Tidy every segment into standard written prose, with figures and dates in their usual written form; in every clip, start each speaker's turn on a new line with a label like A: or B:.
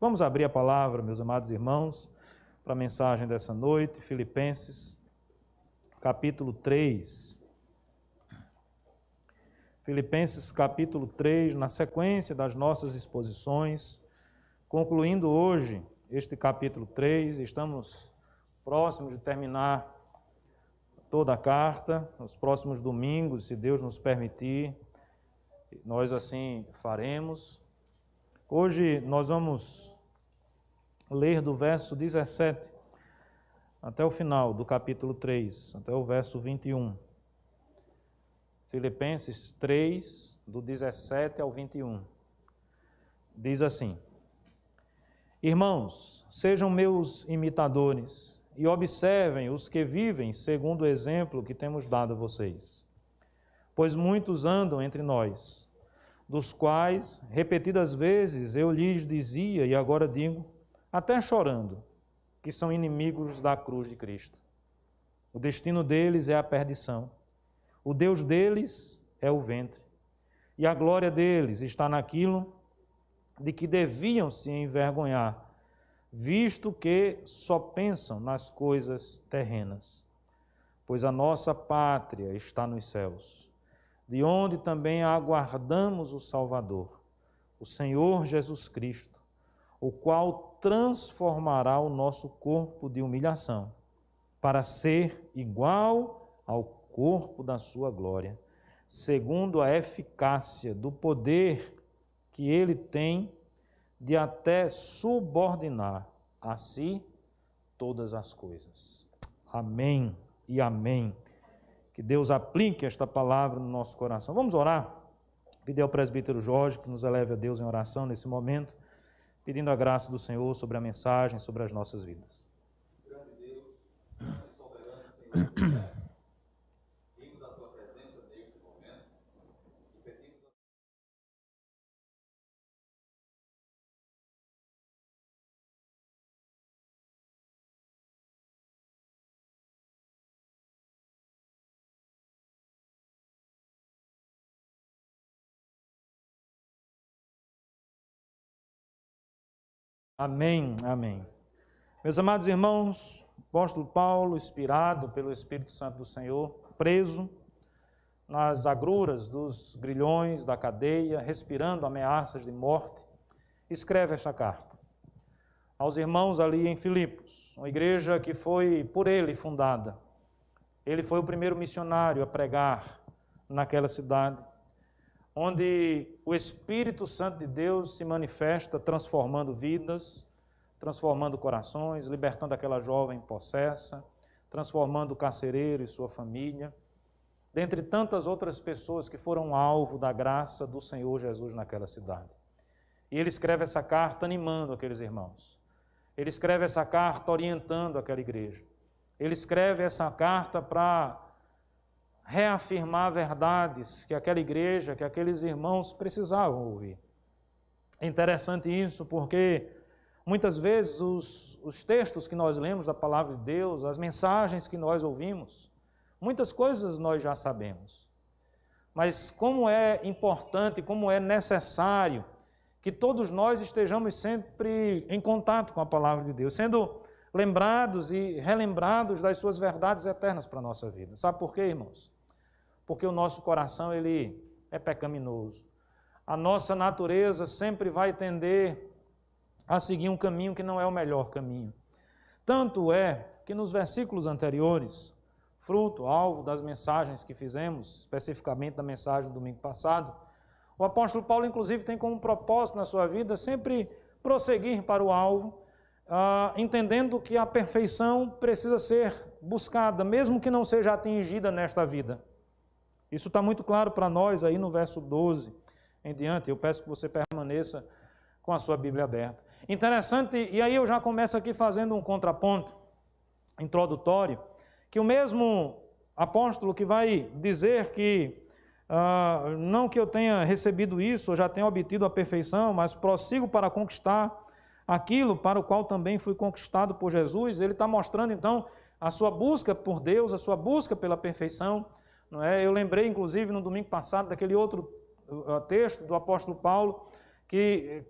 A: Vamos abrir a palavra, meus amados irmãos, para a mensagem dessa noite, Filipenses, capítulo 3. Filipenses, capítulo 3, na sequência das nossas exposições, concluindo hoje este capítulo 3, estamos próximos de terminar toda a carta, nos próximos domingos, se Deus nos permitir, nós assim faremos. Hoje nós vamos ler do verso 17 até o final do capítulo 3, até o verso 21. Filipenses 3, do 17 ao 21. Diz assim: Irmãos, sejam meus imitadores e observem os que vivem segundo o exemplo que temos dado a vocês. Pois muitos andam entre nós, dos quais, repetidas vezes, eu lhes dizia, e agora digo, até chorando, que são inimigos da cruz de Cristo. O destino deles é a perdição. O Deus deles é o ventre. E a glória deles está naquilo de que deviam se envergonhar, visto que só pensam nas coisas terrenas. Pois a nossa pátria está nos céus, de onde também aguardamos o Salvador, o Senhor Jesus Cristo, o qual transformará o nosso corpo de humilhação, para ser igual ao corpo da sua glória, segundo a eficácia do poder que ele tem de até subordinar a si todas as coisas. Amém e amém. Que Deus aplique esta palavra no nosso coração. Vamos orar? Pedir ao presbítero Jorge que nos eleve a Deus em oração nesse momento, pedindo a graça do Senhor sobre a mensagem, sobre as nossas vidas.
B: Grande Deus, santo e soberano, Senhor, vimos a tua presença neste momento e pedimos a
A: Amém, amém. Meus amados irmãos, o apóstolo Paulo, inspirado pelo Espírito Santo do Senhor, preso nas agruras dos grilhões da cadeia, respirando ameaças de morte, escreve esta carta aos irmãos ali em Filipos, uma igreja que foi por ele fundada. Ele foi o primeiro missionário a pregar naquela cidade, onde o Espírito Santo de Deus se manifesta transformando vidas, transformando corações, libertando aquela jovem possessa, transformando o carcereiro e sua família, dentre tantas outras pessoas que foram alvo da graça do Senhor Jesus naquela cidade. E ele escreve essa carta animando aqueles irmãos. Ele escreve essa carta orientando aquela igreja. Ele escreve essa carta para reafirmar verdades que aquela igreja, que aqueles irmãos precisavam ouvir. É interessante isso porque muitas vezes os textos que nós lemos da palavra de Deus, as mensagens que nós ouvimos, muitas coisas nós já sabemos. Mas como é importante, como é necessário que todos nós estejamos sempre em contato com a palavra de Deus, sendo lembrados e relembrados das suas verdades eternas para a nossa vida. Sabe por quê, irmãos? Porque o nosso coração ele é pecaminoso. A nossa natureza sempre vai tender a seguir um caminho que não é o melhor caminho. Tanto é que nos versículos anteriores, fruto, alvo das mensagens que fizemos, especificamente da mensagem do domingo passado, o apóstolo Paulo, inclusive, tem como propósito na sua vida sempre prosseguir para o alvo, entendendo que a perfeição precisa ser buscada, mesmo que não seja atingida nesta vida. Isso está muito claro para nós aí no verso 12 em diante. Eu peço que você permaneça com a sua Bíblia aberta. Interessante, e aí eu já começo aqui fazendo um contraponto introdutório, que o mesmo apóstolo que vai dizer que não que eu tenha recebido isso, ou já tenha obtido a perfeição, mas prossigo para conquistar aquilo para o qual também fui conquistado por Jesus, ele está mostrando então a sua busca por Deus, a sua busca pela perfeição. Não é? Eu lembrei, inclusive, no domingo passado, daquele outro texto do apóstolo Paulo, que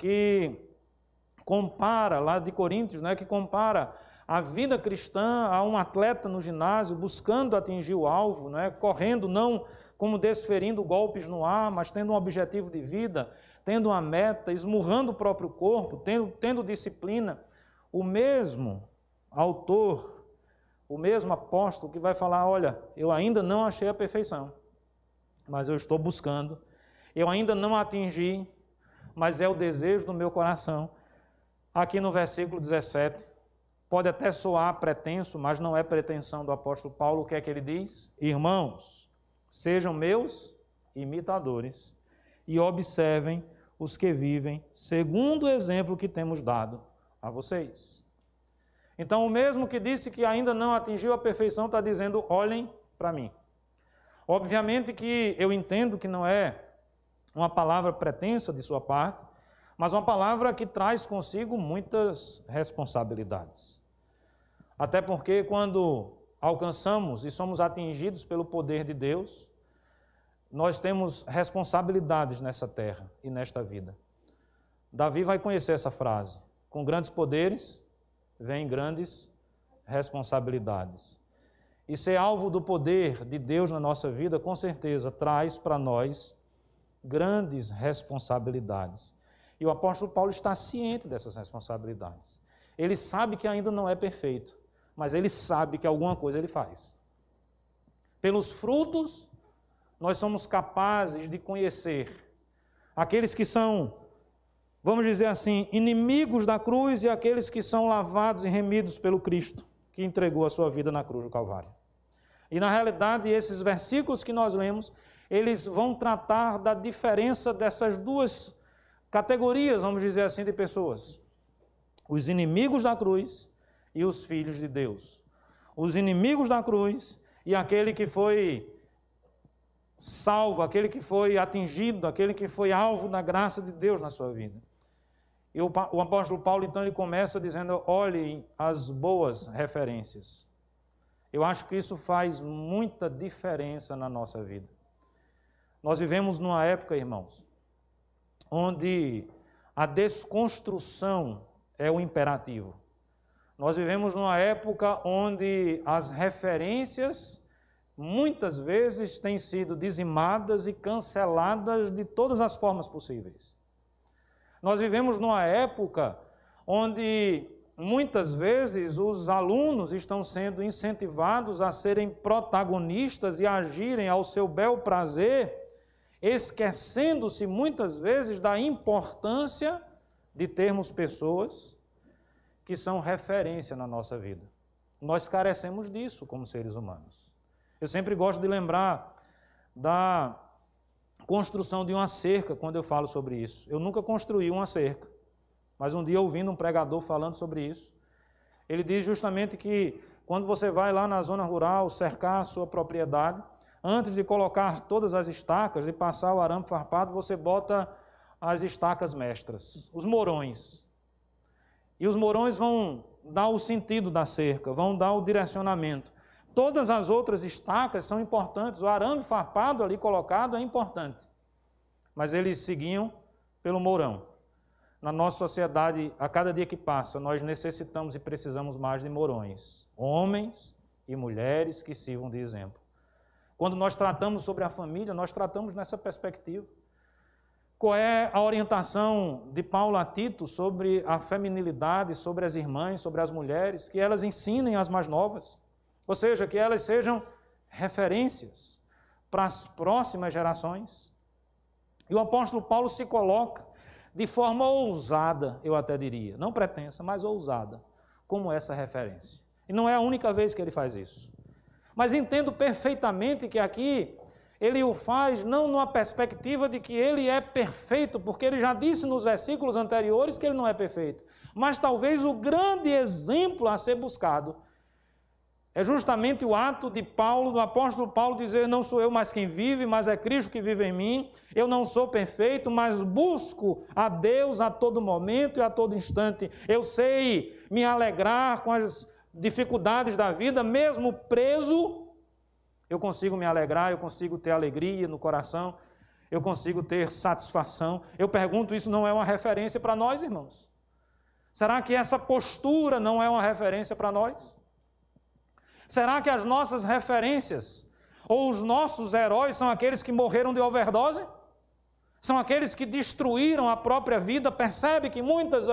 A: compara, lá de Coríntios, né, que compara a vida cristã a um atleta no ginásio, buscando atingir o alvo, né, correndo não como desferindo golpes no ar, mas tendo um objetivo de vida, tendo uma meta, esmurrando o próprio corpo, tendo disciplina. O mesmo autor, o mesmo apóstolo que vai falar, olha, eu ainda não achei a perfeição, mas eu estou buscando, eu ainda não atingi, mas é o desejo do meu coração. Aqui no versículo 17, pode até soar pretenso, mas não é pretensão do apóstolo Paulo. O que é que ele diz? Irmãos, sejam meus imitadores e observem os que vivem segundo o exemplo que temos dado a vocês. Então, o mesmo que disse que ainda não atingiu a perfeição está dizendo, olhem para mim. Obviamente que eu entendo que não é uma palavra pretensa de sua parte, mas uma palavra que traz consigo muitas responsabilidades. Até porque quando alcançamos e somos atingidos pelo poder de Deus, nós temos responsabilidades nessa terra e nesta vida. Davi vai conhecer essa frase. Com grandes poderes, vêm grandes responsabilidades. E ser alvo do poder de Deus na nossa vida, com certeza, traz para nós grandes responsabilidades. E o apóstolo Paulo está ciente dessas responsabilidades. Ele sabe que ainda não é perfeito, mas ele sabe que alguma coisa ele faz. Pelos frutos, nós somos capazes de conhecer aqueles que são, vamos dizer assim, inimigos da cruz e aqueles que são lavados e remidos pelo Cristo, que entregou a sua vida na cruz do Calvário. E na realidade, esses versículos que nós lemos, eles vão tratar da diferença dessas duas categorias, vamos dizer assim, de pessoas. Os inimigos da cruz e os filhos de Deus. Os inimigos da cruz e aquele que foi salvo, aquele que foi atingido, aquele que foi alvo da graça de Deus na sua vida. E o apóstolo Paulo, então, ele começa dizendo, olhem as boas referências. Eu acho que isso faz muita diferença na nossa vida. Nós vivemos numa época, irmãos, onde a desconstrução é o imperativo. Nós vivemos numa época onde as referências muitas vezes têm sido dizimadas e canceladas de todas as formas possíveis. Nós vivemos numa época onde muitas vezes os alunos estão sendo incentivados a serem protagonistas e agirem ao seu bel prazer, esquecendo-se muitas vezes da importância de termos pessoas que são referência na nossa vida. Nós carecemos disso como seres humanos. Eu sempre gosto de lembrar da construção de uma cerca quando eu falo sobre isso. Eu nunca construí uma cerca, mas um dia ouvindo um pregador falando sobre isso, ele diz justamente que quando você vai lá na zona rural cercar a sua propriedade, antes de colocar todas as estacas e passar o arame farpado, você bota as estacas mestras, os morões. E os morões vão dar o sentido da cerca, vão dar o direcionamento. Todas as outras estacas são importantes, o arame farpado ali colocado é importante. Mas eles seguiam pelo mourão. Na nossa sociedade, a cada dia que passa, nós necessitamos e precisamos mais de mourões. Homens e mulheres que sirvam de exemplo. Quando nós tratamos sobre a família, nós tratamos nessa perspectiva. Qual é a orientação de Paulo a Tito sobre a feminilidade, sobre as irmãs, sobre as mulheres? Que elas ensinem as mais novas. Ou seja, que elas sejam referências para as próximas gerações. E o apóstolo Paulo se coloca de forma ousada, eu até diria, não pretensa, mas ousada, como essa referência. E não é a única vez que ele faz isso. Mas entendo perfeitamente que aqui ele o faz não numa perspectiva de que ele é perfeito, porque ele já disse nos versículos anteriores que ele não é perfeito. Mas talvez o grande exemplo a ser buscado é justamente o ato de Paulo, do apóstolo Paulo, dizer, não sou eu mais quem vive, mas é Cristo que vive em mim. Eu não sou perfeito, mas busco a Deus a todo momento e a todo instante. Eu sei me alegrar com as dificuldades da vida, mesmo preso, eu consigo me alegrar, eu consigo ter alegria no coração, eu consigo ter satisfação. Eu pergunto, isso não é uma referência para nós, irmãos? Será que essa postura não é uma referência para nós? Será que as nossas referências ou os nossos heróis são aqueles que morreram de overdose? São aqueles que destruíram a própria vida? Percebe que muitas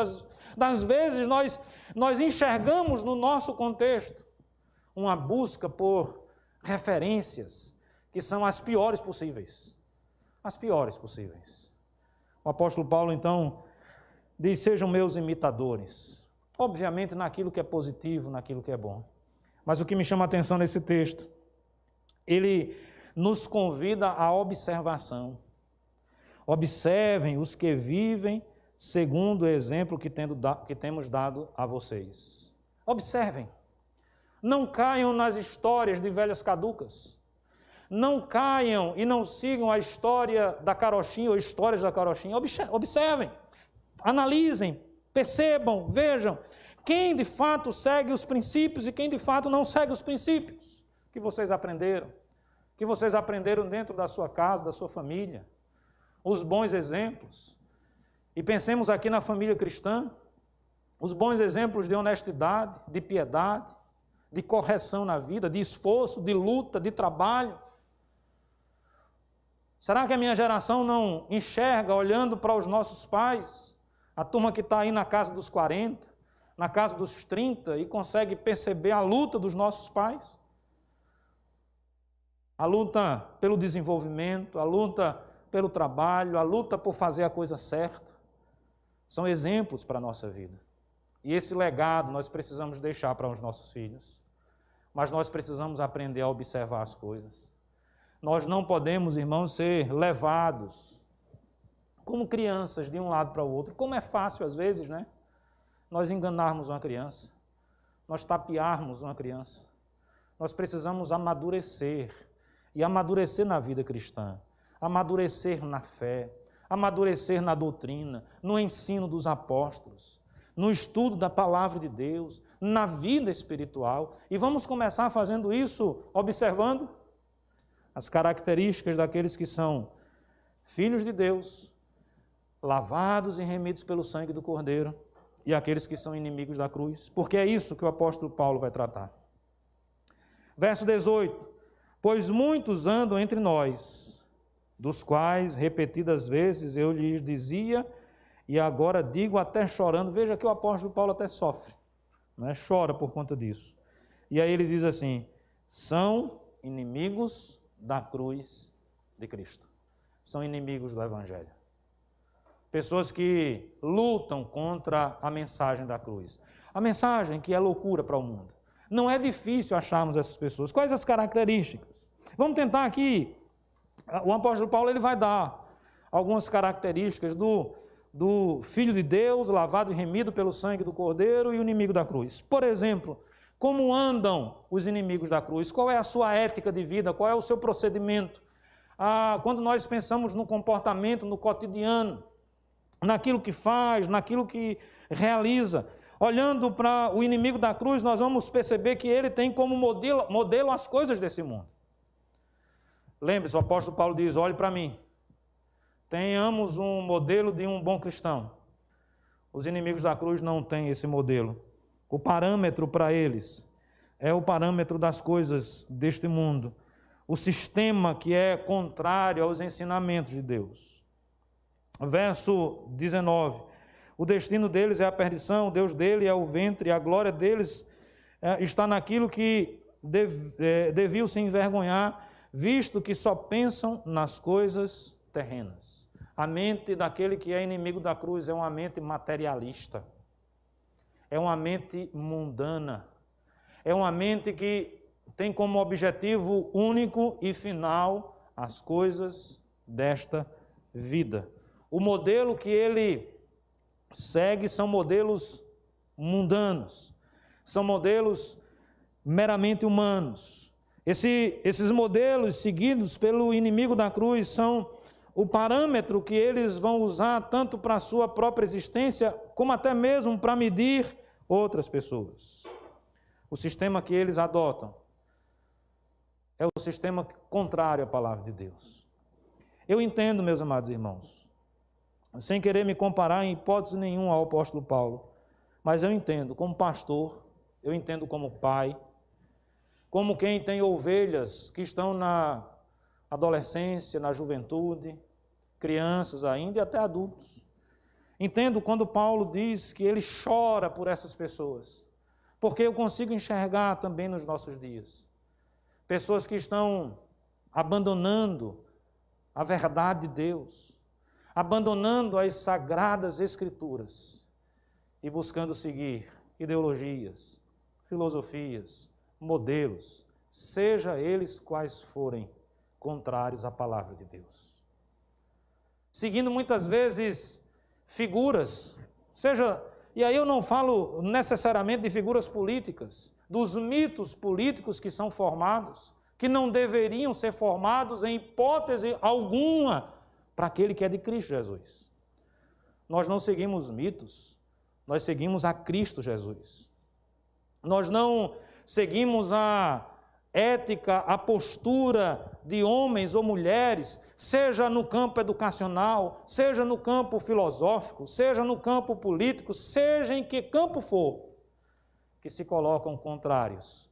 A: das vezes nós enxergamos no nosso contexto uma busca por referências que são as piores possíveis. As piores possíveis. O apóstolo Paulo, então, diz: sejam meus imitadores. Obviamente naquilo que é positivo, naquilo que é bom. Mas o que me chama a atenção nesse texto, ele nos convida à observação. Observem os que vivem segundo o exemplo que temos dado a vocês. Observem. Não caiam nas histórias de velhas caducas. Não caiam e não sigam a história da carochinha ou histórias da carochinha. Observem, analisem, percebam, vejam quem de fato segue os princípios e quem de fato não segue os princípios que vocês aprenderam dentro da sua casa, da sua família. Os bons exemplos. E pensemos aqui na família cristã, os bons exemplos de honestidade, de piedade, de correção na vida, de esforço, de luta, de trabalho. Será que a minha geração não enxerga, olhando para os nossos pais, a turma que está aí na casa dos 40, na casa dos 30, e consegue perceber a luta dos nossos pais? A luta pelo desenvolvimento, a luta pelo trabalho, a luta por fazer a coisa certa. São exemplos para a nossa vida. E esse legado nós precisamos deixar para os nossos filhos. Mas nós precisamos aprender a observar as coisas. Nós não podemos, irmãos, ser levados como crianças de um lado para o outro. Como é fácil, às vezes, né? Nós enganarmos uma criança. Nós tapearmos uma criança. Nós precisamos amadurecer. E amadurecer na vida cristã. Amadurecer na fé. Amadurecer na doutrina. No ensino dos apóstolos. No estudo da palavra de Deus, na vida espiritual. E vamos começar fazendo isso observando as características daqueles que são filhos de Deus, lavados e remidos pelo sangue do Cordeiro, e aqueles que são inimigos da cruz, porque é isso que o apóstolo Paulo vai tratar. Verso 18: pois muitos andam entre nós, dos quais repetidas vezes eu lhes dizia, e agora digo até chorando. Veja que o apóstolo Paulo até sofre, né? Chora por conta disso. E aí ele diz assim: são inimigos da cruz de Cristo. São inimigos do Evangelho. Pessoas que lutam contra a mensagem da cruz. A mensagem que é loucura para o mundo. Não é difícil acharmos essas pessoas. Quais as características? Vamos tentar aqui. O apóstolo Paulo ele vai dar algumas características do Filho de Deus, lavado e remido pelo sangue do Cordeiro, e o inimigo da cruz. Por exemplo, como andam os inimigos da cruz? Qual é a sua ética de vida? Qual é o seu procedimento? Quando nós pensamos no comportamento, no cotidiano, naquilo que faz, naquilo que realiza, olhando para o inimigo da cruz, nós vamos perceber que ele tem como modelo as coisas desse mundo. Lembre-se, o apóstolo Paulo diz: olhe para mim. Tenhamos um modelo de um bom cristão. Os inimigos da cruz não têm esse modelo. O parâmetro para eles é o parâmetro das coisas deste mundo. O sistema que é contrário aos ensinamentos de Deus. Verso 19. O destino deles é a perdição, o Deus dele é o ventre, e a glória deles está naquilo que deviam se envergonhar, visto que só pensam nas coisas terrenas. A mente daquele que é inimigo da cruz é uma mente materialista. É uma mente mundana. É uma mente que tem como objetivo único e final as coisas desta vida. O modelo que ele segue são modelos mundanos. São modelos meramente humanos. Esses modelos seguidos pelo inimigo da cruz são o parâmetro que eles vão usar tanto para a sua própria existência, como até mesmo para medir outras pessoas. O sistema que eles adotam é o sistema contrário à palavra de Deus. Eu entendo, meus amados irmãos, sem querer me comparar em hipótese nenhuma ao apóstolo Paulo, Mas eu entendo como pastor, eu entendo como pai, como quem tem ovelhas que estão na adolescência, na juventude, crianças ainda e até adultos. Entendo quando Paulo diz que ele chora por essas pessoas, porque eu consigo enxergar também nos nossos dias. Pessoas que estão abandonando a verdade de Deus, abandonando as sagradas escrituras e buscando seguir ideologias, filosofias, modelos, seja eles quais forem, contrários à palavra de Deus. Seguindo muitas vezes figuras, e aí eu não falo necessariamente de figuras políticas, dos mitos políticos que são formados, que não deveriam ser formados em hipótese alguma para aquele que é de Cristo Jesus. Nós não seguimos mitos, nós seguimos a Cristo Jesus. Nós não seguimos a ética, a postura de homens ou mulheres, seja no campo educacional, seja no campo filosófico, seja no campo político, seja em que campo for, que se colocam contrários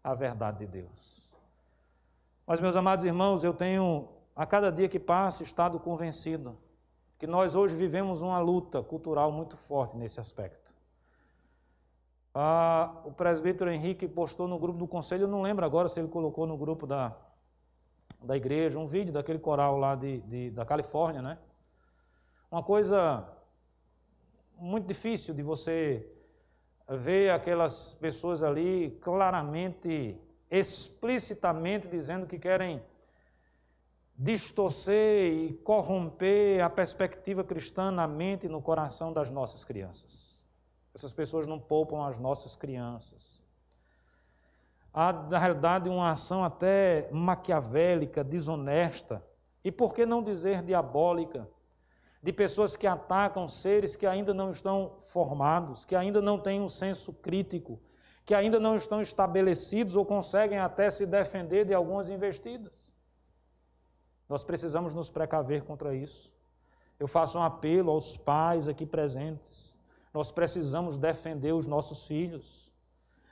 A: à verdade de Deus. Mas, meus amados irmãos, eu tenho, a cada dia que passa, estado convencido que nós hoje vivemos uma luta cultural muito forte nesse aspecto. O presbítero Henrique postou no grupo do conselho, eu não lembro agora se ele colocou no grupo da igreja, um vídeo daquele coral lá da Califórnia, né? Uma coisa muito difícil de você ver aquelas pessoas ali claramente, explicitamente dizendo que querem distorcer e corromper a perspectiva cristã na mente e no coração das nossas crianças. Essas pessoas não poupam as nossas crianças. Há, na realidade, uma ação até maquiavélica, desonesta, e por que não dizer diabólica, de pessoas que atacam seres que ainda não estão formados, que ainda não têm um senso crítico, que ainda não estão estabelecidos ou conseguem até se defender de algumas investidas. Nós precisamos nos precaver contra isso. Eu faço um apelo aos pais aqui presentes. Nós precisamos defender os nossos filhos.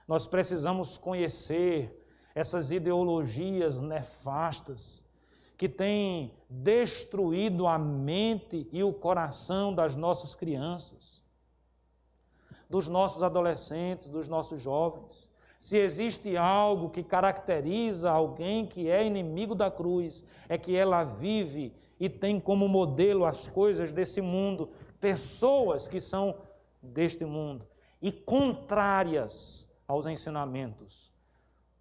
A: Nós precisamos conhecer essas ideologias nefastas que têm destruído a mente e o coração das nossas crianças, dos nossos adolescentes, dos nossos jovens. Se existe algo que caracteriza alguém que é inimigo da cruz, é que ela vive e tem como modelo as coisas desse mundo, pessoas que são deste mundo e contrárias aos ensinamentos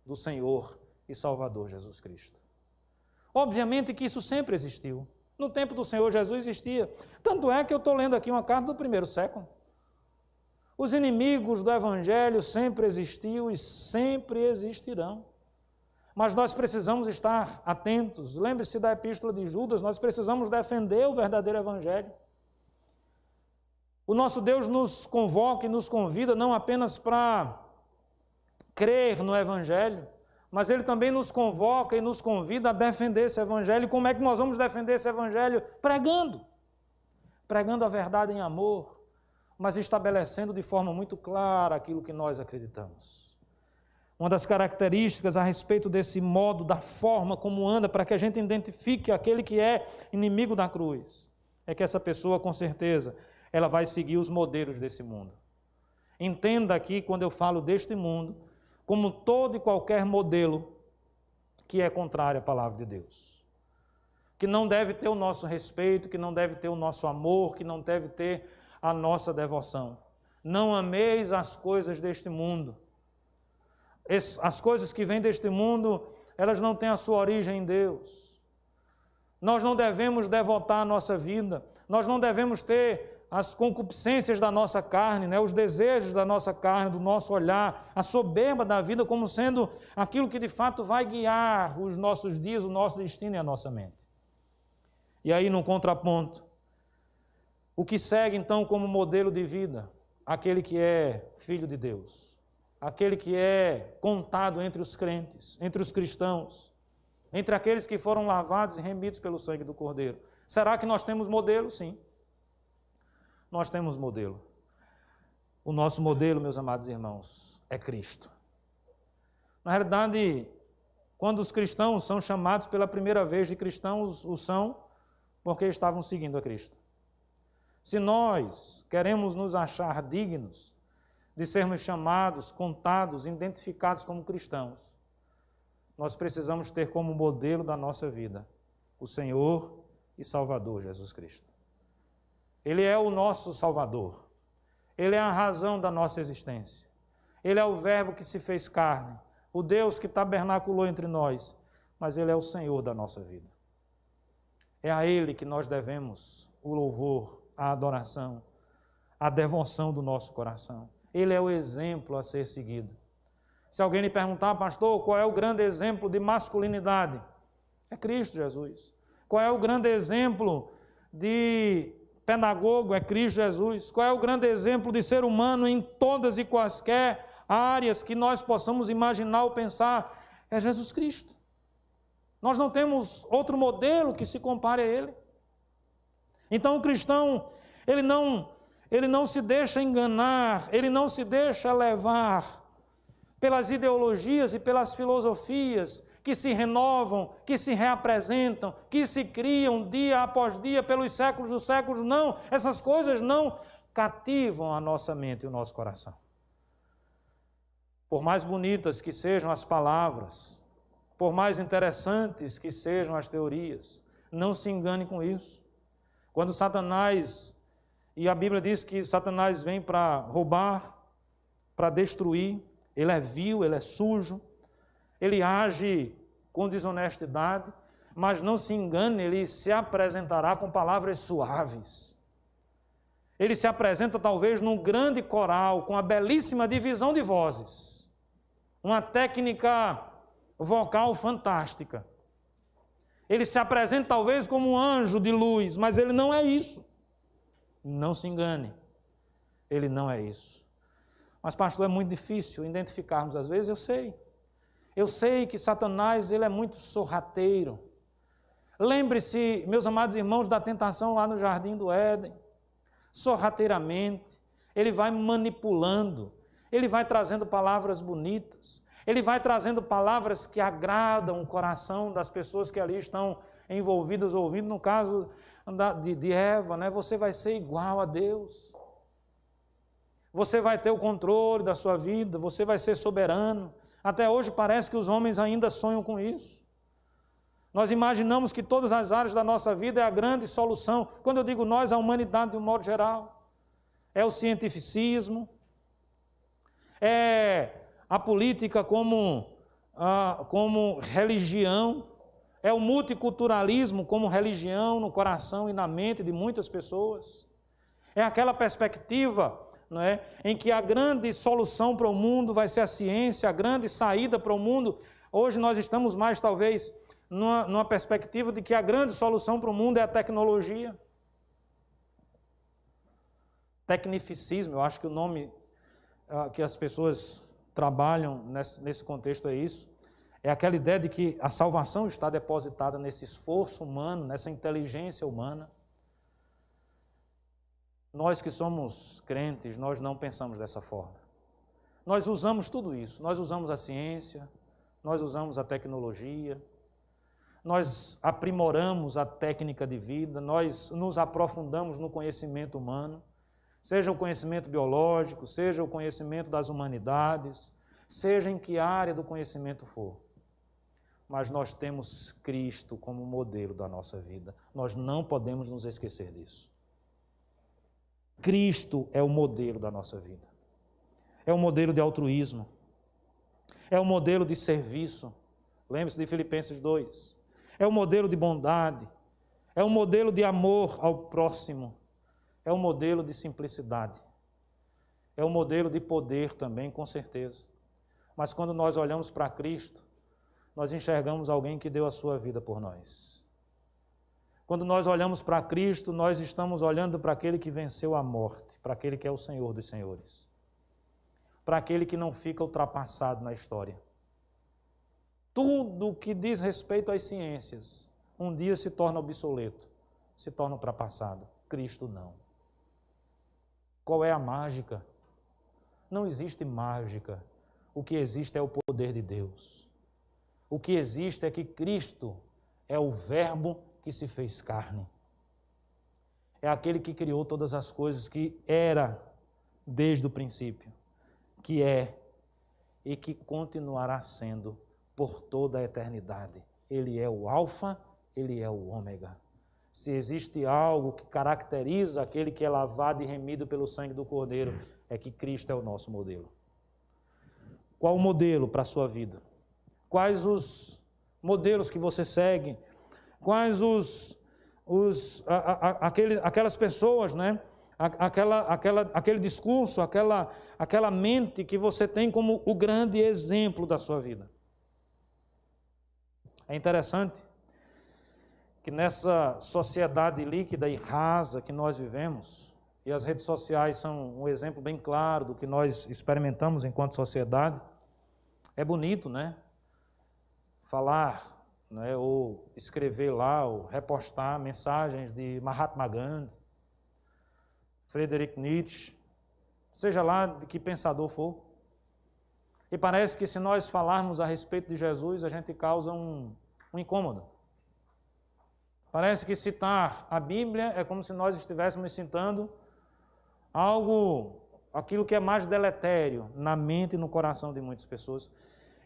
A: do Senhor e Salvador Jesus Cristo. Obviamente que isso sempre existiu. No tempo do Senhor Jesus existia. Tanto é que eu estou lendo aqui uma carta do primeiro século. Os inimigos do Evangelho sempre existiu e sempre existirão. Mas nós precisamos estar atentos. Lembre-se da Epístola de Judas, nós precisamos defender o verdadeiro Evangelho. O nosso Deus nos convoca e nos convida não apenas para crer no Evangelho, mas Ele também nos convoca e nos convida a defender esse Evangelho. Como é que nós vamos defender esse Evangelho? Pregando. Pregando a verdade em amor, mas estabelecendo de forma muito clara aquilo que nós acreditamos. Uma das características a respeito desse modo, da forma como anda, para que a gente identifique aquele que é inimigo da cruz, é que essa pessoa, com certeza, ela vai seguir os modelos desse mundo. Entenda aqui, quando eu falo deste mundo, como todo e qualquer modelo que é contrário à palavra de Deus. Que não deve ter o nosso respeito, que não deve ter o nosso amor, que não deve ter a nossa devoção. Não ameis as coisas deste mundo. As coisas que vêm deste mundo, elas não têm a sua origem em Deus. Nós não devemos devotar a nossa vida, nós não devemos ter as concupiscências da nossa carne, né? Os desejos da nossa carne, do nosso olhar, a soberba da vida como sendo aquilo que de fato vai guiar os nossos dias, o nosso destino e a nossa mente. E aí, num contraponto, o que segue então como modelo de vida? Aquele que é filho de Deus, aquele que é contado entre os crentes, entre os cristãos, entre aqueles que foram lavados e remidos pelo sangue do Cordeiro. Será que nós temos modelo? Sim. Nós temos modelo. O nosso modelo, meus amados irmãos, é Cristo. Na realidade, quando os cristãos são chamados pela primeira vez de cristãos, o são porque estavam seguindo a Cristo. Se nós queremos nos achar dignos de sermos chamados, contados, identificados como cristãos, nós precisamos ter como modelo da nossa vida o Senhor e Salvador Jesus Cristo. Ele é o nosso Salvador. Ele é a razão da nossa existência. Ele é o Verbo que se fez carne, o Deus que tabernaculou entre nós, mas Ele é o Senhor da nossa vida. É a Ele que nós devemos o louvor, a adoração, a devoção do nosso coração. Ele é o exemplo a ser seguido. Se alguém lhe perguntar, pastor, qual é o grande exemplo de masculinidade? É Cristo Jesus. Qual é o grande exemplo de pedagogo? É Cristo Jesus. Qual é o grande exemplo de ser humano em todas e quaisquer áreas que nós possamos imaginar ou pensar? É Jesus Cristo. Nós não temos outro modelo que se compare a Ele. Então o cristão, ele não se deixa enganar, ele não se deixa levar pelas ideologias e pelas filosofias que se renovam, que se reapresentam, que se criam dia após dia pelos séculos dos séculos. Não, essas coisas não cativam a nossa mente e o nosso coração. Por mais bonitas que sejam as palavras, por mais interessantes que sejam as teorias, não se engane com isso. Quando Satanás, e a Bíblia diz que Satanás vem para roubar, para destruir, ele é vil, ele é sujo, ele age com desonestidade, mas não se engane, ele se apresentará com palavras suaves. Ele se apresenta talvez num grande coral, com a belíssima divisão de vozes, uma técnica vocal fantástica. Ele se apresenta talvez como um anjo de luz, mas ele não é isso. Não se engane, ele não é isso. Mas, pastor, é muito difícil identificarmos às vezes, eu sei. Eu sei que Satanás, ele é muito sorrateiro. Lembre-se, meus amados irmãos, da tentação lá no Jardim do Éden. Sorrateiramente, ele vai manipulando, ele vai trazendo palavras bonitas, ele vai trazendo palavras que agradam o coração das pessoas que ali estão envolvidas, ouvindo. No caso de Eva, né? Você vai ser igual a Deus. Você vai ter o controle da sua vida, você vai ser soberano. Até hoje parece que os homens ainda sonham com isso. Nós imaginamos que todas as áreas da nossa vida é a grande solução. Quando eu digo nós, a humanidade de um modo geral. É o cientificismo, é a política como religião, é o multiculturalismo como religião no coração e na mente de muitas pessoas. É aquela perspectiva, não é, em que a grande solução para o mundo vai ser a ciência, a grande saída para o mundo. Hoje nós estamos mais, talvez, numa perspectiva de que a grande solução para o mundo é a tecnologia. Tecnificismo, eu acho que o nome que as pessoas trabalham nesse contexto é isso. É aquela ideia de que a salvação está depositada nesse esforço humano, nessa inteligência humana. Nós que somos crentes, nós não pensamos dessa forma. Nós usamos tudo isso. Nós usamos a ciência, nós usamos a tecnologia, nós aprimoramos a técnica de vida, nós nos aprofundamos no conhecimento humano, seja o conhecimento biológico, seja o conhecimento das humanidades, seja em que área do conhecimento for. Mas nós temos Cristo como modelo da nossa vida. Nós não podemos nos esquecer disso. Cristo é o modelo da nossa vida. É o modelo de altruísmo. É o modelo de serviço. Lembre-se de Filipenses 2. É o modelo de bondade. É o modelo de amor ao próximo. É o modelo de simplicidade. É o modelo de poder também, com certeza. Mas quando nós olhamos para Cristo, nós enxergamos alguém que deu a sua vida por nós. Quando nós olhamos para Cristo, nós estamos olhando para aquele que venceu a morte, para aquele que é o Senhor dos Senhores, para aquele que não fica ultrapassado na história. Tudo que diz respeito às ciências, um dia se torna obsoleto, se torna ultrapassado. Cristo não. Qual é a mágica? Não existe mágica. O que existe é o poder de Deus. O que existe é que Cristo é o Verbo que se fez carne. É aquele que criou todas as coisas, que era desde o princípio, que é e que continuará sendo por toda a eternidade. Ele é o Alfa, ele é o Ômega. Se existe algo que caracteriza aquele que é lavado e remido pelo sangue do Cordeiro, é que Cristo é o nosso modelo. Qual o modelo para a sua vida? Quais os modelos que você segue? Quais aquelas pessoas, né? Aquele discurso, aquela mente que você tem como o grande exemplo da sua vida. É interessante que nessa sociedade líquida e rasa que nós vivemos, e as redes sociais são um exemplo bem claro do que nós experimentamos enquanto sociedade, é bonito, né? Falar, né? Ou escrever lá, ou repostar mensagens de Mahatma Gandhi, Friedrich Nietzsche, seja lá de que pensador for. E parece que se nós falarmos a respeito de Jesus, a gente causa um incômodo. Parece que citar a Bíblia é como se nós estivéssemos citando aquilo que é mais deletério na mente e no coração de muitas pessoas.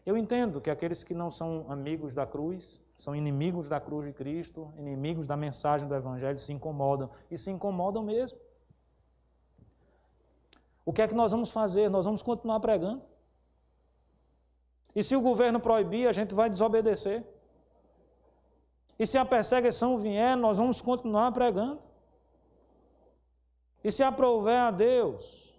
A: Eu entendo que aqueles que não são amigos da cruz, são inimigos da cruz de Cristo, inimigos da mensagem do Evangelho, se incomodam, e se incomodam mesmo. O que é que nós vamos fazer? Nós vamos continuar pregando. E se o governo proibir, a gente vai desobedecer. E se a perseguição vier, nós vamos continuar pregando. E se aprouver a Deus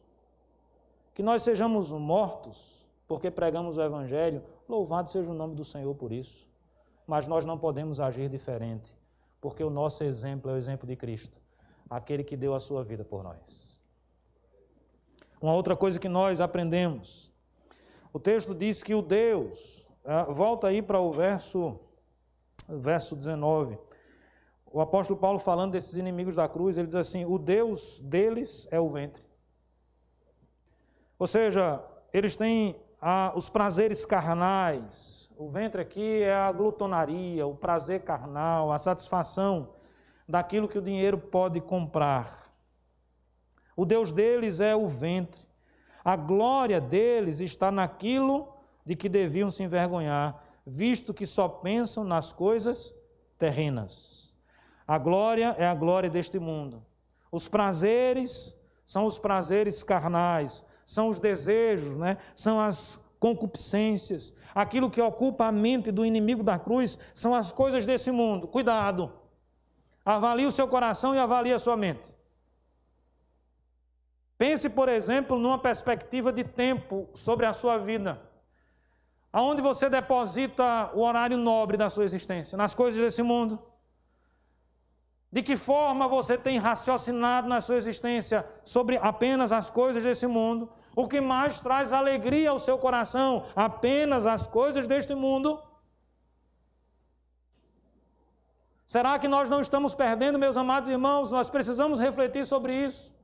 A: que nós sejamos mortos, porque pregamos o Evangelho, louvado seja o nome do Senhor por isso. Mas nós não podemos agir diferente, porque o nosso exemplo é o exemplo de Cristo, aquele que deu a sua vida por nós. Uma outra coisa que nós aprendemos, o texto diz que o Deus, volta aí para o verso 19, o apóstolo Paulo falando desses inimigos da cruz, ele diz assim, o Deus deles é o ventre. Ou seja, eles têm os prazeres carnais, o ventre aqui é a glutonaria, o prazer carnal, a satisfação daquilo que o dinheiro pode comprar. O Deus deles é o ventre. A glória deles está naquilo de que deviam se envergonhar, visto que só pensam nas coisas terrenas. A glória é a glória deste mundo. Os prazeres são os prazeres carnais, são os desejos, né? São as concupiscências. Aquilo que ocupa a mente do inimigo da cruz são as coisas desse mundo. Cuidado! Avalie o seu coração e avalie a sua mente. Pense, por exemplo, numa perspectiva de tempo sobre a sua vida. Aonde você deposita o horário nobre da sua existência? Nas coisas desse mundo? De que forma você tem raciocinado na sua existência sobre apenas as coisas desse mundo? O que mais traz alegria ao seu coração? Apenas as coisas deste mundo? Será que nós não estamos perdendo, meus amados irmãos? Nós precisamos refletir sobre isso.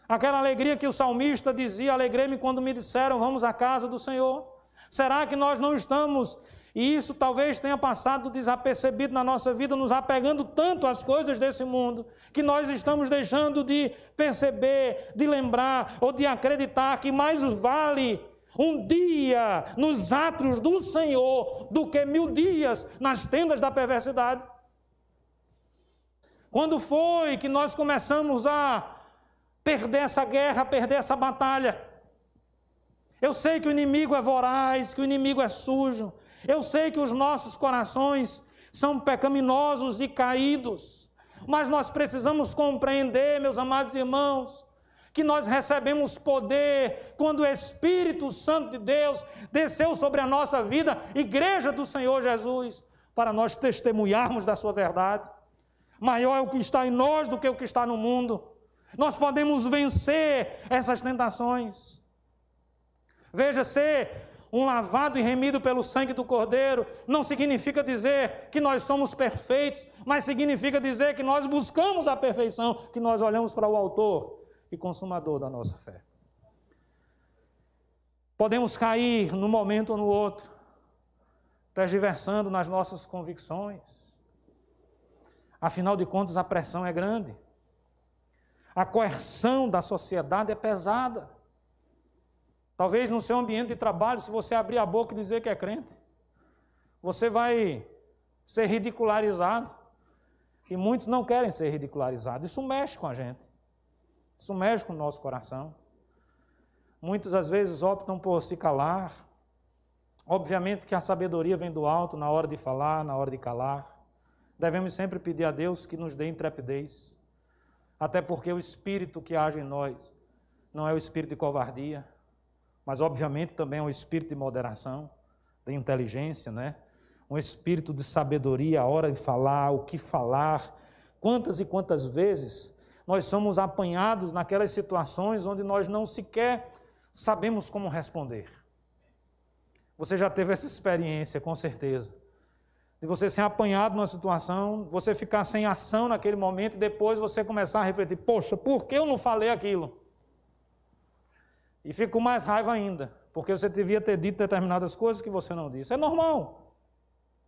A: Aquela alegria que o salmista dizia, alegrei-me quando me disseram, vamos à casa do Senhor. Será que nós não estamos, e isso talvez tenha passado desapercebido na nossa vida, nos apegando tanto às coisas desse mundo, que nós estamos deixando de perceber, de lembrar ou de acreditar que mais vale um dia nos átrios do Senhor do que 1000 dias nas tendas da perversidade? Quando foi que nós começamos a perder essa guerra, perder essa batalha? Eu sei que o inimigo é voraz, que o inimigo é sujo. Eu sei que os nossos corações são pecaminosos e caídos. Mas nós precisamos compreender, meus amados irmãos, que nós recebemos poder quando o Espírito Santo de Deus desceu sobre a nossa vida, Igreja do Senhor Jesus, para nós testemunharmos da sua verdade. Maior é o que está em nós do que o que está no mundo. Nós podemos vencer essas tentações. Veja, ser um lavado e remido pelo sangue do Cordeiro não significa dizer que nós somos perfeitos, mas significa dizer que nós buscamos a perfeição, que nós olhamos para o autor e consumador da nossa fé. Podemos cair num momento ou no outro, tergiversando nas nossas convicções. Afinal de contas, a pressão é grande. A coerção da sociedade é pesada. Talvez no seu ambiente de trabalho, se você abrir a boca e dizer que é crente, você vai ser ridicularizado. E muitos não querem ser ridicularizados. Isso mexe com a gente. Isso mexe com o nosso coração. Muitos, às vezes, optam por se calar. Obviamente que a sabedoria vem do alto na hora de falar, na hora de calar. Devemos sempre pedir a Deus que nos dê intrepidez. Até porque o espírito que age em nós não é o espírito de covardia, mas obviamente também é um espírito de moderação, de inteligência, né? Um espírito de sabedoria, a hora de falar, o que falar. Quantas e quantas vezes nós somos apanhados naquelas situações onde nós não sequer sabemos como responder. Você já teve essa experiência, com certeza, de você ser apanhado numa situação, você ficar sem ação naquele momento e depois você começar a refletir, poxa, por que eu não falei aquilo? E fica com mais raiva ainda, porque você devia ter dito determinadas coisas que você não disse. É normal,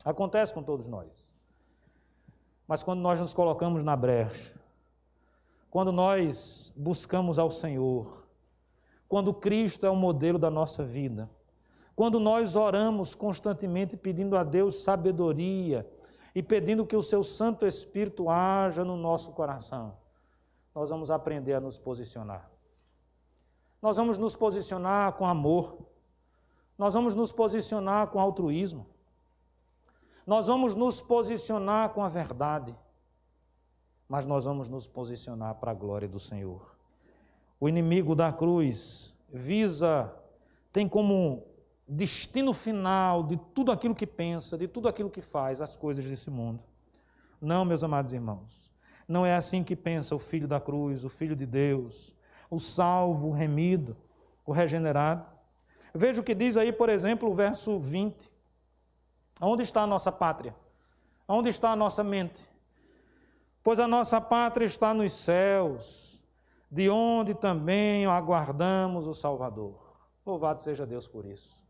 A: acontece com todos nós. Mas quando nós nos colocamos na brecha, quando nós buscamos ao Senhor, quando Cristo é o modelo da nossa vida, quando nós oramos constantemente pedindo a Deus sabedoria e pedindo que o seu Santo Espírito haja no nosso coração, nós vamos aprender a nos posicionar. Nós vamos nos posicionar com amor. Nós vamos nos posicionar com altruísmo. Nós vamos nos posicionar com a verdade. Mas nós vamos nos posicionar para a glória do Senhor. O inimigo da cruz tem como destino final de tudo aquilo que pensa, de tudo aquilo que faz, as coisas desse mundo. Não, meus amados irmãos, não é assim que pensa o Filho da cruz, o Filho de Deus, o salvo, o remido, o regenerado. Veja o que diz aí, por exemplo, o verso 20. Onde está a nossa pátria? Onde está a nossa mente? Pois a nossa pátria está nos céus, de onde também aguardamos o Salvador. Louvado seja Deus por isso.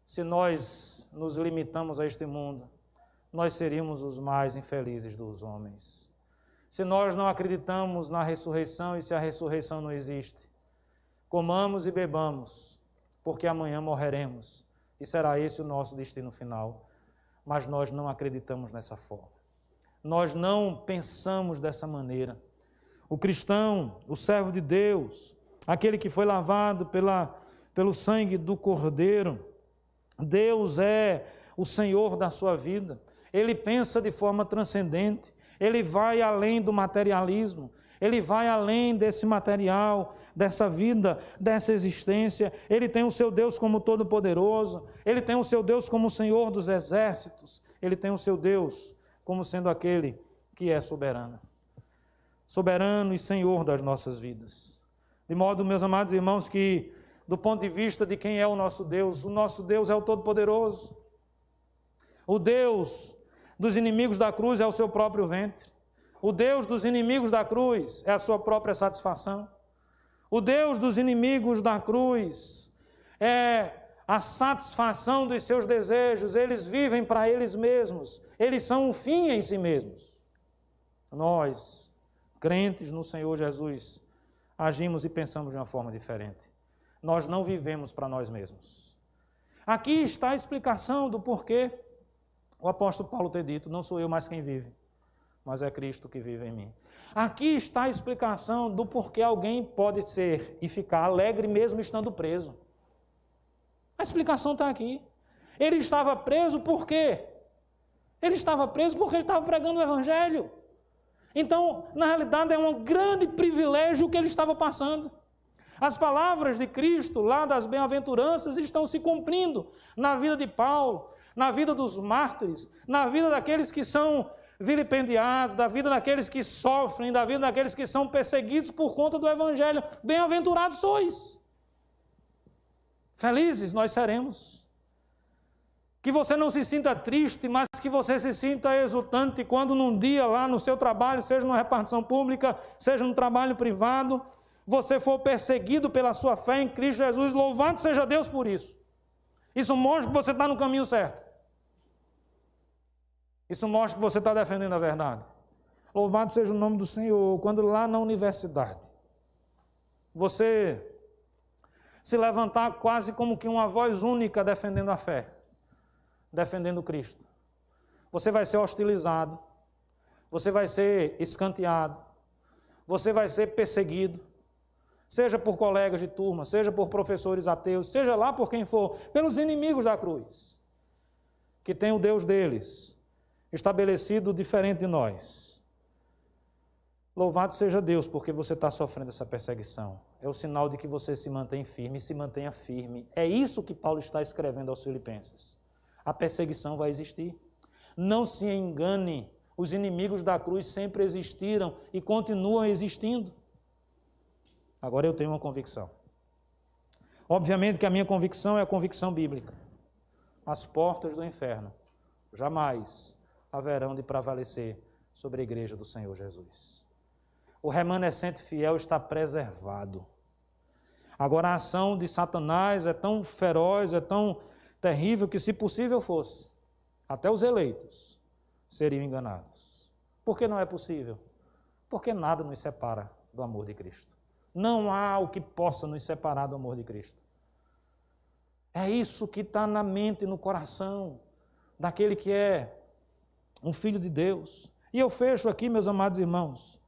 A: Se nós nos limitamos a este mundo, nós seríamos os mais infelizes dos homens. Se nós não acreditamos na ressurreição e se a ressurreição não existe, comamos e bebamos, porque amanhã morreremos e será esse o nosso destino final. Mas nós não acreditamos nessa forma. Nós não pensamos dessa maneira. O cristão, o servo de Deus, aquele que foi lavado pelo sangue do Cordeiro, Deus é o Senhor da sua vida. Ele pensa de forma transcendente. Ele vai além do materialismo. Ele vai além desse material, dessa vida, dessa existência. Ele tem o seu Deus como Todo-Poderoso. Ele tem o seu Deus como o Senhor dos exércitos. Ele tem o seu Deus como sendo aquele que é soberano. Soberano e Senhor das nossas vidas. De modo, meus amados irmãos, que do ponto de vista de quem é o nosso Deus é o Todo-Poderoso. O Deus dos inimigos da cruz é o seu próprio ventre. O Deus dos inimigos da cruz é a sua própria satisfação. O Deus dos inimigos da cruz é a satisfação dos seus desejos. Eles vivem para eles mesmos. Eles são um fim em si mesmos. Nós, crentes no Senhor Jesus, agimos e pensamos de uma forma diferente. Nós não vivemos para nós mesmos. Aqui está a explicação do porquê o apóstolo Paulo ter dito, não sou eu mais quem vive, mas é Cristo que vive em mim. Aqui está a explicação do porquê alguém pode ser e ficar alegre mesmo estando preso. A explicação está aqui. Ele estava preso por quê? Ele estava preso porque ele estava pregando o Evangelho. Então, na realidade, é um grande privilégio que ele estava passando. As palavras de Cristo, lá das bem-aventuranças, estão se cumprindo na vida de Paulo, na vida dos mártires, na vida daqueles que são vilipendiados, da vida daqueles que sofrem, da vida daqueles que são perseguidos por conta do Evangelho. Bem-aventurados sois. Felizes nós seremos. Que você não se sinta triste, mas que você se sinta exultante quando num dia lá no seu trabalho, seja numa repartição pública, seja no trabalho privado, você for perseguido pela sua fé em Cristo Jesus, louvado seja Deus por isso. Isso mostra que você está no caminho certo. Isso mostra que você está defendendo a verdade. Louvado seja o nome do Senhor. Quando lá na universidade, você se levantar quase como que uma voz única defendendo a fé, defendendo Cristo, você vai ser hostilizado, você vai ser escanteado, você vai ser perseguido, seja por colegas de turma, seja por professores ateus, seja lá por quem for, pelos inimigos da cruz, que tem o Deus deles estabelecido diferente de nós. Louvado seja Deus, porque você está sofrendo essa perseguição. É o sinal de que você se mantém firme e se mantenha firme. É isso que Paulo está escrevendo aos Filipenses. A perseguição vai existir. Não se engane, os inimigos da cruz sempre existiram e continuam existindo. Agora eu tenho uma convicção. Obviamente que a minha convicção é a convicção bíblica. As portas do inferno jamais haverão de prevalecer sobre a igreja do Senhor Jesus. O remanescente fiel está preservado. Agora a ação de Satanás é tão feroz, é tão terrível que, se possível fosse, até os eleitos seriam enganados. Por que não é possível? Porque nada nos separa do amor de Cristo. Não há o que possa nos separar do amor de Cristo. É isso que está na mente e no coração daquele que é um filho de Deus. E eu fecho aqui, meus amados irmãos,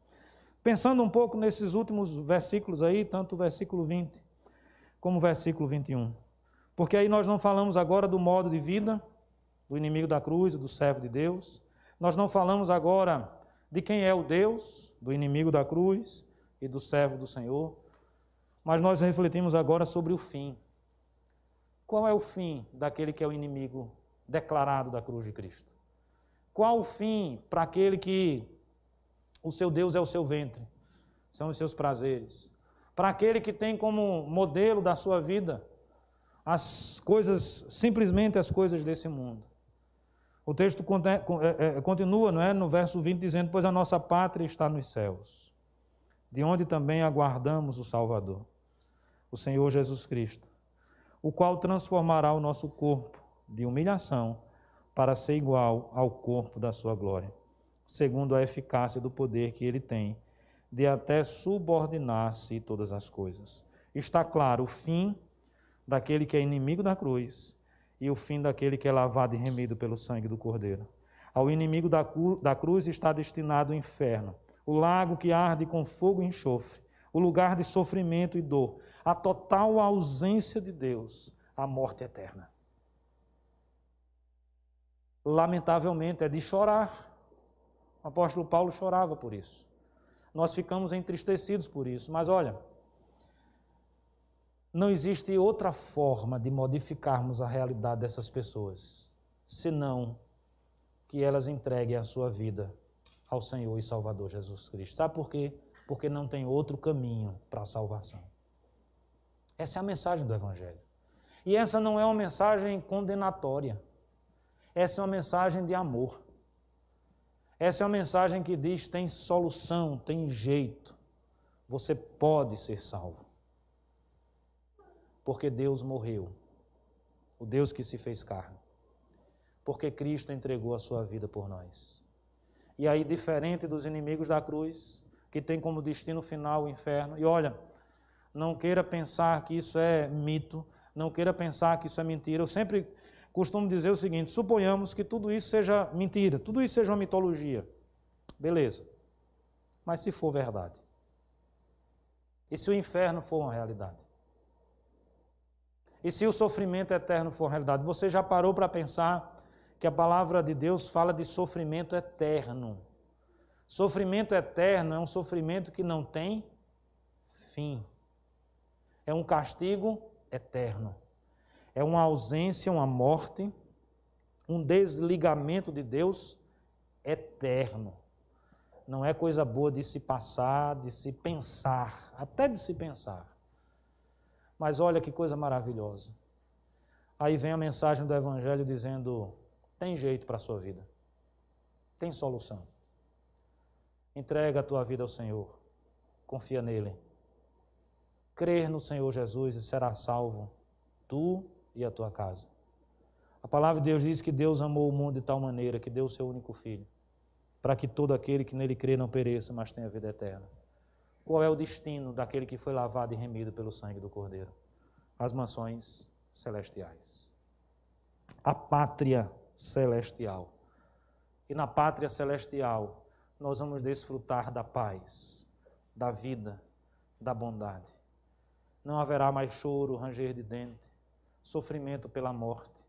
A: pensando um pouco nesses últimos versículos aí, tanto o versículo 20 como o versículo 21. Porque aí nós não falamos agora do modo de vida do inimigo da cruz e do servo de Deus. Nós não falamos agora de quem é o Deus do inimigo da cruz e do servo do Senhor. Mas nós refletimos agora sobre o fim. Qual é o fim daquele que é o inimigo declarado da cruz de Cristo? Qual o fim para aquele que o seu Deus é o seu ventre, são os seus prazeres? Para aquele que tem como modelo da sua vida as coisas, simplesmente as coisas desse mundo. O texto continua, não é? No verso 20, dizendo: pois a nossa pátria está nos céus, de onde também aguardamos o Salvador, o Senhor Jesus Cristo, o qual transformará o nosso corpo de humilhação para ser igual ao corpo da sua glória, segundo a eficácia do poder que ele tem, de até subordinar-se todas as coisas. Está claro o fim daquele que é inimigo da cruz e o fim daquele que é lavado e remido pelo sangue do Cordeiro. Ao inimigo da cruz está destinado o inferno, o lago que arde com fogo e enxofre, o lugar de sofrimento e dor, a total ausência de Deus, a morte eterna. Lamentavelmente, é de chorar. O apóstolo Paulo chorava por isso. Nós ficamos entristecidos por isso. Mas olha, não existe outra forma de modificarmos a realidade dessas pessoas, senão que elas entreguem a sua vida ao Senhor e Salvador Jesus Cristo. Sabe por quê? Porque não tem outro caminho para a salvação. Essa é a mensagem do Evangelho. E essa não é uma mensagem condenatória. Essa é uma mensagem de amor. Essa é uma mensagem que diz: tem solução, tem jeito. Você pode ser salvo. Porque Deus morreu. O Deus que se fez carne. Porque Cristo entregou a sua vida por nós. E aí, diferente dos inimigos da cruz, que tem como destino final o inferno. E olha, não queira pensar que isso é mito, não queira pensar que isso é mentira. Eu sempre costumo dizer o seguinte: suponhamos que tudo isso seja mentira, tudo isso seja uma mitologia. Beleza. Mas se for verdade? E se o inferno for uma realidade? E se o sofrimento eterno for uma realidade? Você já parou para pensar que a palavra de Deus fala de sofrimento eterno? Sofrimento eterno é um sofrimento que não tem fim. É um castigo eterno. É uma ausência, uma morte, um desligamento de Deus eterno. Não é coisa boa de se passar, de se pensar, até de se pensar. Mas olha que coisa maravilhosa. Aí vem a mensagem do Evangelho dizendo: tem jeito para a sua vida. Tem solução. Entrega a tua vida ao Senhor. Confia nele. crer no Senhor Jesus e será salvo, tu e a tua casa. A palavra de Deus diz que Deus amou o mundo de tal maneira que deu o seu único Filho, para que todo aquele que nele crê não pereça, mas tenha vida eterna. Qual é o destino daquele que foi lavado e remido pelo sangue do Cordeiro? As mansões celestiais. A pátria celestial. E na pátria celestial, nós vamos desfrutar da paz, da vida, da bondade. Não haverá mais choro, ranger de dente, sofrimento pela morte.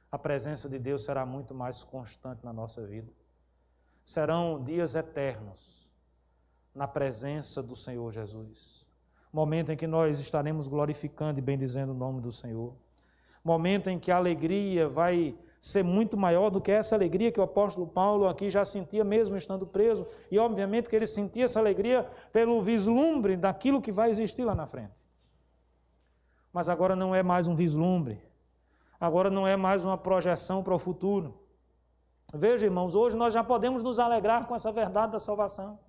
A: A presença de Deus será muito mais constante na nossa vida. Serão dias eternos na presença do Senhor Jesus. Momento em que nós estaremos glorificando e bendizendo o nome do Senhor. Momento em que a alegria vai ser muito maior do que essa alegria que o apóstolo Paulo aqui já sentia mesmo estando preso. E obviamente que ele sentia essa alegria pelo vislumbre daquilo que vai existir lá na frente. Mas agora não é mais um vislumbre. Agora não é mais uma projeção para o futuro. Veja, irmãos, hoje nós já podemos nos alegrar com essa verdade da salvação.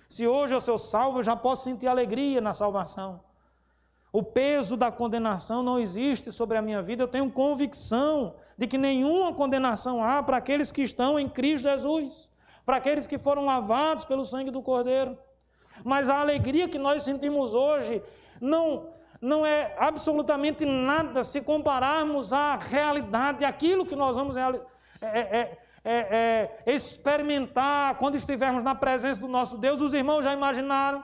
A: Se hoje eu sou salvo, eu já posso sentir alegria na salvação. O peso da condenação não existe sobre a minha vida. Eu tenho convicção de que nenhuma condenação há para aqueles que estão em Cristo Jesus, para aqueles que foram lavados pelo sangue do Cordeiro. Mas a alegria que nós sentimos hoje não é absolutamente nada se compararmos à realidade, aquilo que nós vamos experimentar quando estivermos na presença do nosso Deus. Os irmãos já imaginaram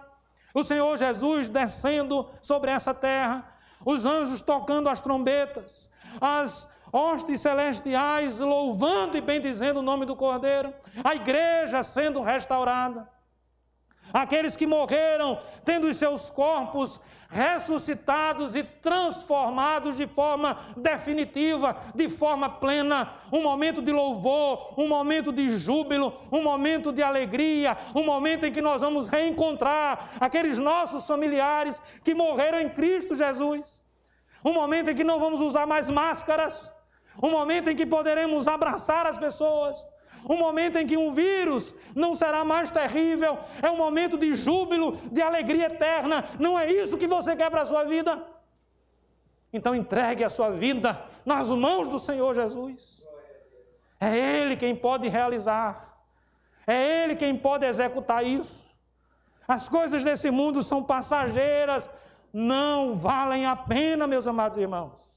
A: o Senhor Jesus descendo sobre essa terra, os anjos tocando as trombetas, as hostes celestiais louvando e bendizendo o nome do Cordeiro, a igreja sendo restaurada, aqueles que morreram tendo os seus corpos ressuscitados e transformados de forma definitiva, de forma plena, um momento de louvor, um momento de júbilo, um momento de alegria, um momento em que nós vamos reencontrar aqueles nossos familiares que morreram em Cristo Jesus, um momento em que não vamos usar mais máscaras, um momento em que poderemos abraçar as pessoas, um momento em que um vírus não será mais terrível, é um momento de júbilo, de alegria eterna. Não é isso que você quer para a sua vida? Então entregue a sua vida nas mãos do Senhor Jesus. É Ele quem pode realizar, é Ele quem pode executar isso. As coisas desse mundo são passageiras, não valem a pena, meus amados irmãos.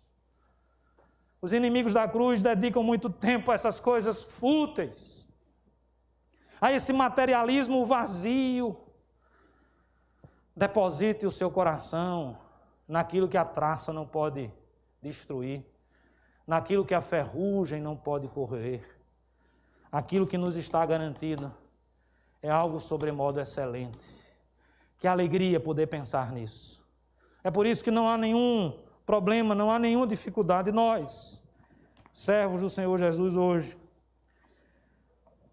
A: Os inimigos da cruz dedicam muito tempo a essas coisas fúteis, a esse materialismo vazio. Deposite o seu coração naquilo que a traça não pode destruir, naquilo que a ferrugem não pode corroer. Aquilo que nos está garantido é algo sobremodo excelente. Que alegria poder pensar nisso. É por isso que não há nenhum problema, não há nenhuma dificuldade. Nós, servos do Senhor Jesus hoje,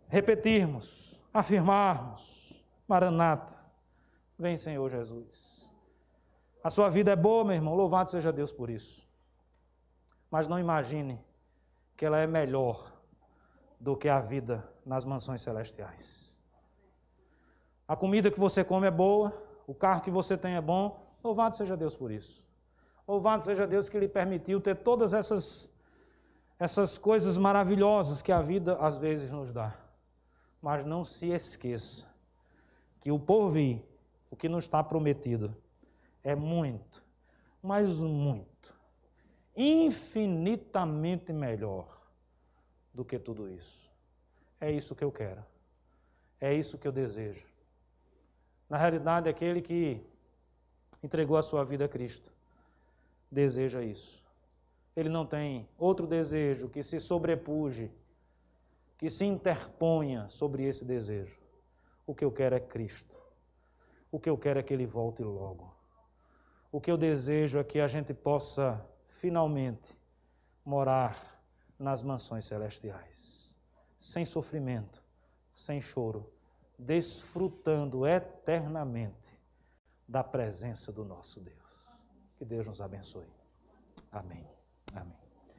A: repetirmos, afirmarmos: Maranata, vem Senhor Jesus. A sua vida é boa, meu irmão, louvado seja Deus por isso. Mas não imagine que ela é melhor do que a vida nas mansões celestiais. A comida que você come é boa, o carro que você tem é bom, louvado seja Deus por isso. Louvado seja Deus que lhe permitiu ter todas essas coisas maravilhosas que a vida às vezes nos dá. Mas não se esqueça que o porvir, o que nos está prometido, é muito, mas muito, infinitamente melhor do que tudo isso. É isso que eu quero. É isso que eu desejo. Na realidade, aquele que entregou a sua vida a Cristo deseja isso. Ele não tem outro desejo que se sobrepuje, que se interponha sobre esse desejo. O que eu quero é Cristo. O que eu quero é que Ele volte logo. O que eu desejo é que a gente possa finalmente morar nas mansões celestiais, sem sofrimento, sem choro, desfrutando eternamente da presença do nosso Deus. Que Deus nos abençoe. Amém. Amém.